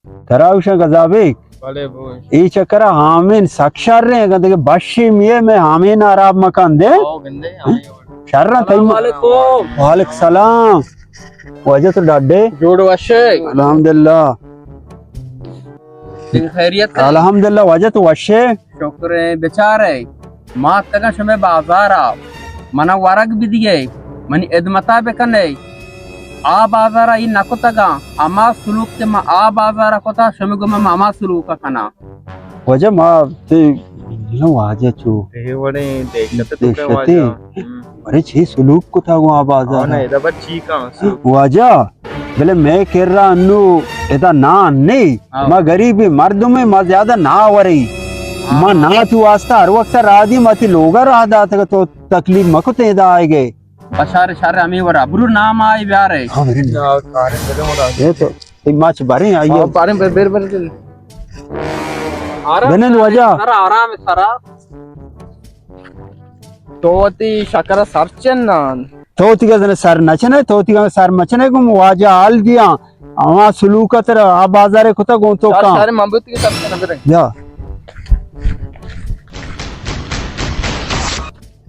Terawisha gazabik. Vale boy. İyi çakara hamin sakşarre gandaki başım ye me hamin Arab makan de. आओ गंदे आए हो। Şarra tayma. वालेकुम। वालेकुम सलाम. वजह तो डाडे. जोड़ वशे। अल्हम्दुलिल्लाह. दिन खैरियत है। अल्हम्दुलिल्लाह वजह तो वशे. शुक्र है बेचारे। माँ तक शमे बाजार आ। मना वरग भी दिए। Money इदमता bakanae. आ बाजारा ई नकोतगा अमा सुलूक के मा आ बाजारा कोता शमे गो मा अमा सुलूक का खाना। वजह मा ते नो वजह चू. ये बड़े देखते देखते. अरे छी सुलूक को था वहाँ बाजार. ना इधर बस चीका। वजह बले मैं कह रहा अन्नू इधर ना नहीं माँ गरीबी मर्दों में माँ ज्यादा ना हो रही माँ ना तू वास्ता हर वक्त राधी मती लोगा रहा था तो तकलीफ मको ते इधर आए गए बशारे शारे अमी वरा बुरु नाम आए ब्यारे हाँ मेरे ना कारे बड़े मोड़ा ये तो एक माच बारे आई है बारे बेर बेर बने वजह सरा आराम सरा तोती शकरा सर्चन ना तोतिगा जने सर नचने तोतिगा सर मचने को वाजा हाल दिया आवा सुलूका तेरा आ बाजारे कुता गो तो का सारे मम्बुती के सर्चन नबरे या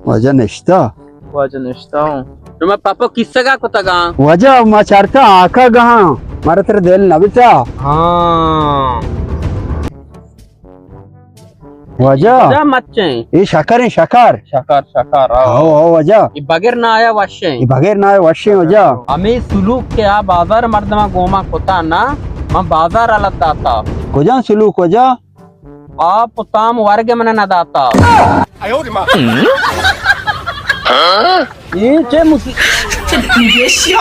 वजह निश्ता वजन निश्ता हूँ तो मैं पापा किससे का कुता गा वजह मा चारता आका गहा मारे तेरे दिल न बिता हाँ वजह मच्चे ये शकर है शकर शकार शकार आओ वजह ये बगैर ना आया वशे ये बगैर ना वशे वजह हमें सुलूक के आ बाजार मर्दमा गोमा कोता ना मैं बाजार अलग दाता कुजा सुलूक वजह आप ताम वर्ग में ना दाता ये चे मुसी 你别笑。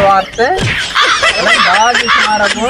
वाट से बाज तुम्हारा को